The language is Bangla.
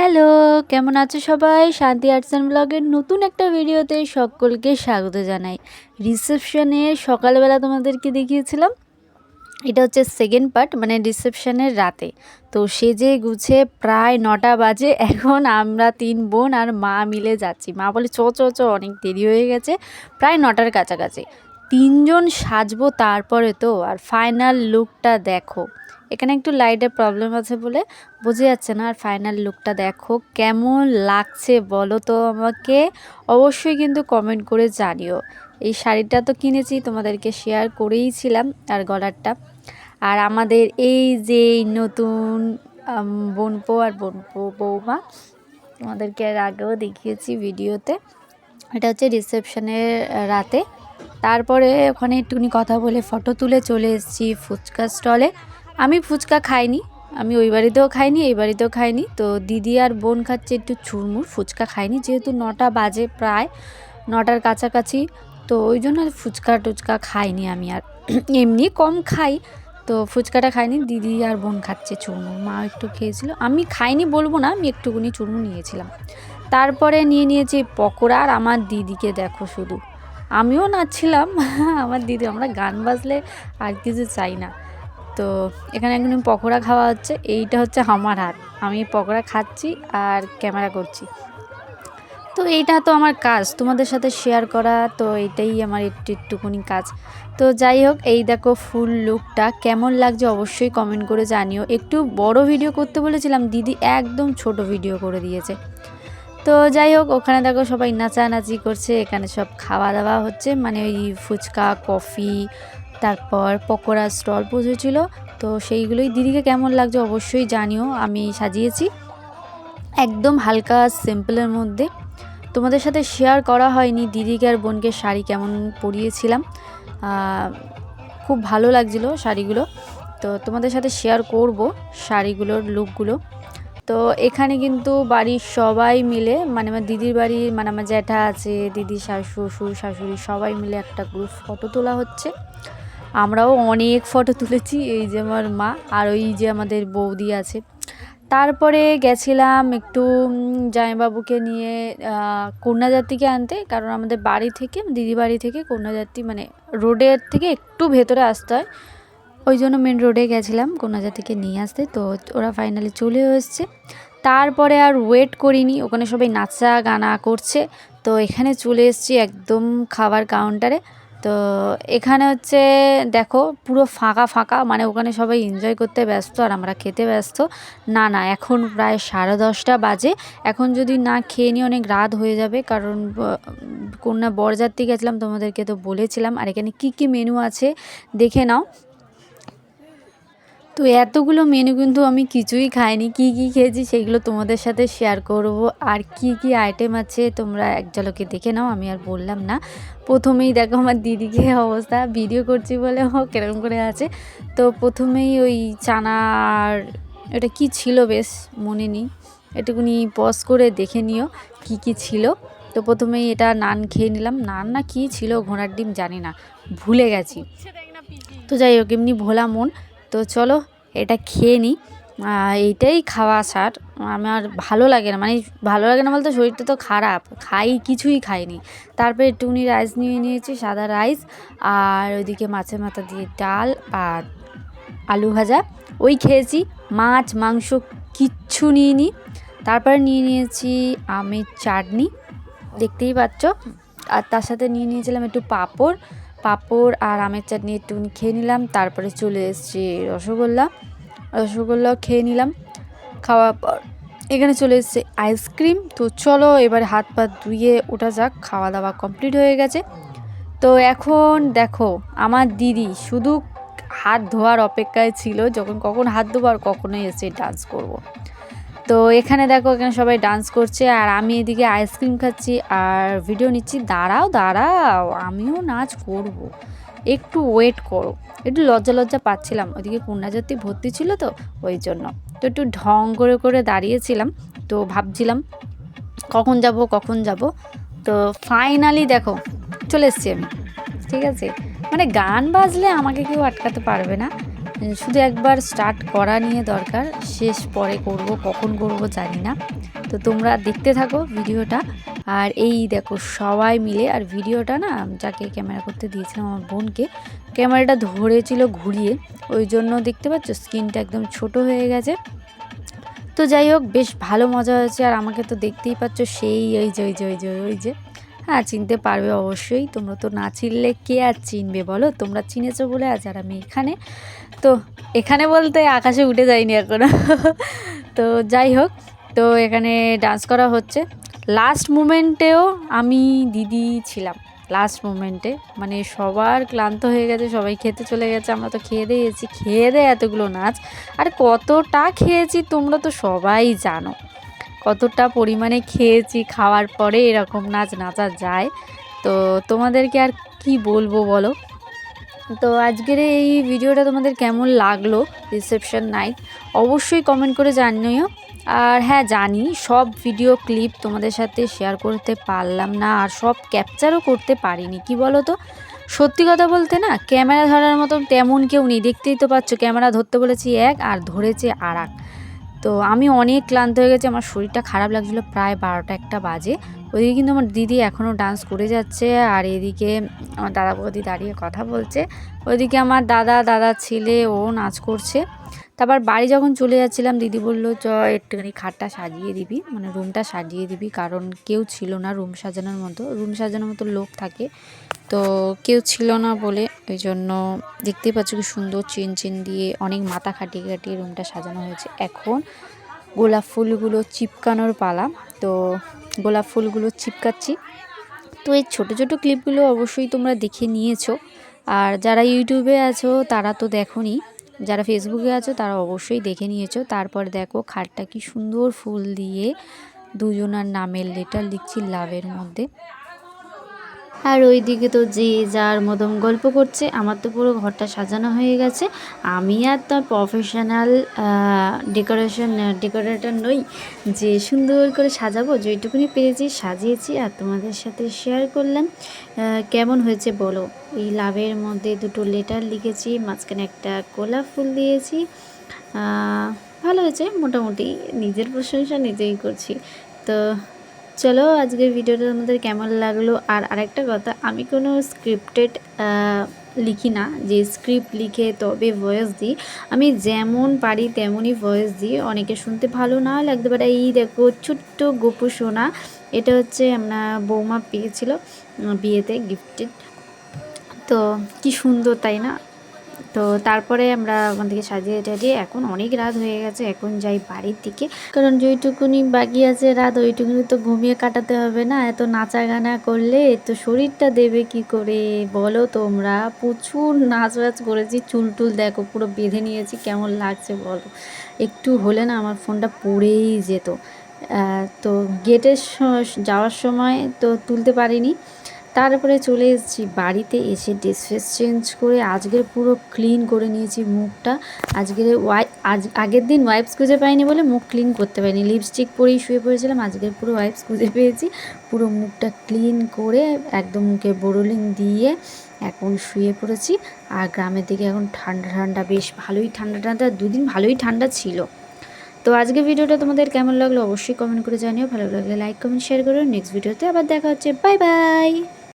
হ্যালো, কেমন আছো সবাই? শান্তি আর্টস অ্যান্ড ব্লগের নতুন একটা ভিডিওতে সকলকে স্বাগত জানাই। রিসেপশনের সকালবেলা তোমাদেরকে দেখিয়েছিলাম। এটা হচ্ছে সেকেন্ড পার্ট, মানে রিসেপশনের রাতে। তো সেজে গুছে প্রায় 9টা বাজে। এখন আমরা 3 বোন আর মা মিলে যাচ্ছি। মা বলে চ চ চ, অনেক দেরি হয়ে গেছে, প্রায় 9টার কাছাকাছি। 3 জন সাজবো তারপরে তো। আর ফাইনাল লুকটা দেখো। এখানে একটু লাইটের প্রবলেম আছে বলে বোঝা যাচ্ছে না। আর ফাইনাল লুকটা দেখো কেমন লাগছে বলো তো আমাকে, অবশ্যই কিন্তু কমেন্ট করে জানিও। এই শাড়িটা তো কিনেছি, তোমাদেরকে শেয়ার করেইছিলাম, আর গলারটা। আর আমাদের এই যে নতুন বোনপো আর বোনপো বৌমা, তোমাদেরকে এর আগেও দেখিয়েছি ভিডিওতে। এটা হচ্ছে রিসেপশনের রাতে। তারপরে ওখানে একটুখানি কথা বলে ফটো তুলে চলে এসেছি ফুচকা স্টলে। আমি ফুচকা খাইনি, আমি ওই বাড়িতেও খাইনি, এই বাড়িতেও খাইনি। তো দিদি আর বোন খাচ্ছে একটু চুরমুর, ফুচকা খাইনি, যেহেতু 9টা বাজে, প্রায় 9টার কাছাকাছি। তো ওই জন্য ফুচকা টুচকা খাইনি আমি। আর এমনি কম খাই, তো ফুচকাটা খাইনি। দিদি আর বোন খাচ্ছে চুরমুর, মা একটু খেয়েছিল, আমি খাইনি বলবো না, আমি একটুখানি চুরমুর নিয়েছিলাম। তারপরে নিয়েছি পকোড়া। আর আমার দিদিকে দেখো শুধু, আমিও নাচছিলাম আমার দিদি, আমরা গান বাজলে আর কিছু চাই না। তো এখানে একদম পকোড়া খাওয়া হচ্ছে, এইটা হচ্ছে আমার হাত, আমি পকোড়া খাচ্ছি আর ক্যামেরা করছি। তো এইটা তো আমার কাজ, তোমাদের সাথে শেয়ার করা, তো এটাই আমার একটুখানি কাজ। তো যাই হোক, এই দেখো ফুল লুকটা কেমন লাগছে অবশ্যই কমেন্ট করে জানিও। একটু বড় ভিডিও করতে বলেছিলাম, দিদি একদম ছোট ভিডিও করে দিয়েছে। তো যাই হোক, ওখানে দেখো সবাই নাচানাচি করছে, এখানে সব খাওয়া দাওয়া হচ্ছে, মানে ওই ফুচকা, কফি, তারপর পকোড়া স্টল বসেছিল। তো সেইগুলোই দিদিকে কেমন লাগছে অবশ্যই জানিও। আমি সাজিয়েছি একদম হালকা সিম্পলের মধ্যে, তোমাদের সাথে শেয়ার করা হয়নি দিদিকে আর বোনকে শাড়ি কেমন পরিয়েছিলাম। খুব ভালো লাগছিল শাড়িগুলো, তো তোমাদের সাথে শেয়ার করব শাড়িগুলোর লুকগুলো। তো এখানে কিন্তু বাড়ির সবাই মিলে, মানে আমার দিদির বাড়ি, মানে আমার জ্যাঠা আছে, দিদি শ্বশুর শাশুড়ি, সবাই মিলে একটা গ্রুপ ফটো তোলা হচ্ছে। আমরাও অনেক ফটো তুলেছি, এই যে আমার মা আর ওই যে আমাদের বৌদি আছে। তারপরে গেছিলাম একটু জামাইবাবুকে নিয়ে কন্যাযাত্রীকে আনতে, কারণ আমাদের বাড়ি থেকে, দিদি বাড়ি থেকে কন্যাযাত্রী, মানে রোডের থেকে একটু ভেতরে আসতে হয়, ওই জন্য মেন রোডে গেছিলাম কন্যাযাত্রীকে নিয়ে আসতে। তো ওরা ফাইনালি চলে এসেছে। তারপরে আর ওয়েট করিনি, ওখানে সবাই নাচা গানা করছে। তো এখানে চলে এসেছি একদম খাবার কাউন্টারে। তো এখানে হচ্ছে দেখো পুরো ফাঁকা ফাঁকা, মানে ওখানে সবাই এনজয় করতে ব্যস্ত আর আমরা খেতে ব্যস্ত। না, এখন প্রায় 10:30 বাজে, এখন যদি না খেয়ে নিই অনেক রাত হয়ে যাবে, কারণ কন্যা বরযাত্রী গেছিলাম, তোমাদেরকে তো বলেছিলাম। আর এখানে কি কি মেনু আছে দেখে নাও। তো এতগুলো মেনু কিন্তু আমি কিছুই খাইনি, কি কি খেয়েছি সেগুলো তোমাদের সাথে শেয়ার করব। আর কি কি আইটেম আছে তোমরা এক ঝলকে দেখে নাও, আমি আর বললাম না। প্রথমেই দেখো আমার দিদিকে অবস্থা, ভিডিও করছি বলে ও কেরকম করে আছে। তো প্রথমেই ওই চানা, আর এটা কি ছিল বেশ মনে নেই, এটুকুনি পজ করে দেখে নিও কি কি ছিল। তো প্রথমেই এটা নান খেয়ে নিলাম, নান না কি ছিল, ঘোড়ার ডিম জানি না, ভুলে গেছি। তো যাই হোক, এমনি ভোলা মন। তো চলো এটা খেয়ে নিই, এইটাই খাওয়া ছাড়, আমার ভালো লাগে না, মানে ভালো লাগে না বলতে শরীরটা তো খারাপ, কিছুই খাইনি। তারপরে একটুখানি রাইস নিয়েছি, সাদা রাইস, আর ওইদিকে মাছের মাথা দিয়ে ডাল আর আলু ভাজা, ওই খেয়েছি। মাছ মাংস কিচ্ছু নিইনি। তারপরে নিয়েছি আমের চাটনি, দেখতেই পাচ্ছ, আর তার সাথে নিয়েছিলাম একটু পাঁপড় আর আমের চাটনি একটুখানি খেয়ে নিলাম। তারপরে চলে এসেছি রসগোল্লা খেয়ে নিলাম। খাওয়ার পর এখানে চলে এসেছে আইসক্রিম। তো চলো এবার হাত পা ধুয়ে ওঠা যাক, খাওয়া দাওয়া কমপ্লিট হয়ে গেছে। তো এখন দেখো আমার দিদি শুধু হাত ধোয়ার অপেক্ষায় ছিল, যখন কখন হাত ধোবো আর কখনোই এসে ডান্স করব। তো এখানে দেখো, এখানে সবাই ডান্স করছে আর আমি এদিকে আইসক্রিম খাচ্ছি আর ভিডিও নিচ্ছি। দাঁড়াও আমিও নাচ করব, একটু ওয়েট করো। একটু লজ্জা পাচ্ছিলাম, ওইদিকে কন্যাযাত্রী ভর্তি ছিল তো ওই জন্য। তো একটু ঢং করে দাঁড়িয়েছিলাম, তো ভাবছিলাম কখন যাব। তো ফাইনালি দেখো চলে এসছি আমি, ঠিক আছে। মানে গান বাজলে আমাকে কেউ আটকাতে পারবে না, শুধু একবার স্টার্ট করা নিয়ে দরকার, শেষ পরে করব, কখন করব জানি না। তো তোমরা দেখতে থাকো ভিডিওটা। আর এই দেখো সবাই মিলে, আর ভিডিওটা না যাকে ক্যামেরা করতে দিয়েছিলাম আমার বোনকে, ক্যামেরাটা ধরেছিল ঘুরিয়ে, ওই জন্য দেখতে পাচ্ছ স্ক্রিনটা একদম ছোট হয়ে গেছে। তো যাই হোক, বেশ ভালো মজা হয়েছে। আর আমাকে তো দেখতেই পাচ্ছ সেই ওই যে হ্যাঁ, চিনতে পারবে অবশ্যই। তোমরা তো না চিনলে কে আর চিনবে বলো, তোমরা চিনেছো বলে আজ আর আমি এখানে। তো এখানে বলতে আকাশে উঠে যাইনি এখনো। তো যাই হোক, তো এখানে ডান্স করা হচ্ছে। লাস্ট মুমেন্টেও আমি দিদি ছিলাম, লাস্ট মোমেন্টে, মানে সবার ক্লান্ত হয়ে গেছে, সবাই খেতে চলে গেছে, আমরা তো খেয়ে দিয়েছি, খেয়ে দিয়ে এতগুলো নাচ। আর কতটা খেয়েছি তোমরা তো সবাই জানো, কতটা পরিমাণে খেয়েছি, খাওয়ার পরে এরকম নাচ নাচা যায়। তো তোমাদেরকে আর কি বলবো বলো। তো আজকের এই ভিডিওটা তোমাদের কেমন লাগলো, রিসেপশন নাইট, অবশ্যই কমেন্ট করে জানিও। আর হ্যাঁ, জানি সব ভিডিও ক্লিপ তোমাদের সাথে শেয়ার করতে পারলাম না, আর সব ক্যাপচারও করতে পারিনি। কি বলো তো, সত্যি কথা বলতে না, ক্যামেরা ধরার মতন তেমন কেউ নেই। দেখতেই তো পাচ্ছ, ক্যামেরা ধরতে বলেছি এক, আর ধরেছে আর এক। তো আমি অনেক ক্লান্ত হয়ে গেছি, আমার শরীরটা খারাপ লাগছিলো, প্রায় 12টা-1টা বাজে। ওইদিকে কিন্তু আমার দিদি এখনও ডান্স করে যাচ্ছে, আর এদিকে আমার দাদা বৌদি দাঁড়িয়ে কথা বলছে। ওইদিকে আমার দাদা ছেলে ও নাচ করছে। তারপর বাড়ি যখন চলে যাচ্ছিলাম, দিদি বললো চ একটুখানি খাটটা সাজিয়ে দিবি, মানে রুমটা সাজিয়ে দিবি, কারণ কেউ ছিল না রুম সাজানোর মতো লোক থাকে, তো কেউ ছিল না বলে ওই জন্য দেখতেই পাচ্ছ কি সুন্দর চেন দিয়ে অনেক মাথা খাটিয়ে রুমটা সাজানো হয়েছে। এখন গোলাপ ফুলগুলো চিপকানোর পালা, তো গোলাপ ফুলগুলো চিপকাচ্ছি। তো এই ছোটো ক্লিপগুলো অবশ্যই তোমরা দেখে নিয়েছো, আর যারা ইউটিউবে আছো তারা তো দেখোনি, যারা ফেসবুকে আছো তারা অবশ্যই দেখে নিয়েছো। তারপর দেখো খাটটা কি সুন্দর ফুল দিয়ে দুজনার নামের লেটার লিখছি লাভের মধ্যে। আর ওই দিকে তো যে যার মতন গল্প করছে। আমার তো পুরো ঘরটা সাজানো হয়ে গেছে। আমি আর তো প্রফেশনাল ডেকোরেটর নই যে সুন্দর করে সাজাবো, যেটুকুনি পেরেছি সাজিয়েছি আর তোমাদের সাথে শেয়ার করলাম। কেমন হয়েছে বলো। এই লাভের মধ্যে দুটো লেটার লিখেছি, মাঝখানে একটা গোলাপ ফুল দিয়েছি। ভালো হয়েছে মোটামুটি, নিজের প্রশংসা নিজেই করছি। তো চলো, আজকের ভিডিওটা তোমাদের কেমন লাগলো। আর আরেকটা কথা, আমি কোনো স্ক্রিপ্টেড লিখি না যে স্ক্রিপ্ট লিখে তবে ভয়েস দিই। আমি যেমন পারি তেমনই ভয়েস দিই। অনেকে শুনতে ভালো না লাগতে পারে। এই দেখো ছোট্ট গোপু সোনা, এটা হচ্ছে আমরা বৌমা পেয়েছিল বিয়েতে গিফটেড। তো কি সুন্দর তাই না। তো তারপরে আমরা ওখান থেকে সাজিয়ে টাজিয়ে এখন অনেক রাত হয়ে গেছে, এখন যাই বাড়ির দিকে, কারণ যেইটুকুনি বাকি আছে রাত ওইটুকুনি তো ঘুমিয়ে কাটাতে হবে না। এত নাচা গানা করলে তো শরীরটা দেবে কি করে বলো তোমরা। প্রচুর নাচ করেছি, চুল দেখো পুরো বেঁধে নিয়েছি, কেমন লাগছে বলো। একটু হলে না আমার ফোনটা পড়েই যেত। তো গেটে যাওয়ার সময় তো তুলতে পারিনি। তারপরে চলে এসেছি বাড়িতে, এসে ড্রেস ফ্রেস চেঞ্জ করে আজকের পুরো ক্লিন করে নিয়েছি মুখটা। আগের দিন ওয়াইপস খুঁজে পাইনি বলে মুখ ক্লিন করতে পারিনি, লিপস্টিক পরেই শুয়ে পড়েছিলাম। আজকের পুরো ওয়াইপস খুঁজে পেয়েছি, পুরো মুখটা ক্লিন করে একদম মুখে বোরোলিন দিয়ে এখন শুয়ে পড়েছি। আর গ্রামের দিকে এখন ঠান্ডা বেশ ভালোই ঠান্ডা, দুদিন ভালোই ঠান্ডা ছিল। তো আজকের ভিডিওটা তোমাদের কেমন লাগলো অবশ্যই কমেন্ট করে জানিও। ভালো লাগলে লাইক কমেন্ট শেয়ার করো। নেক্সট ভিডিওতে আবার দেখা হচ্ছে। Bye bye.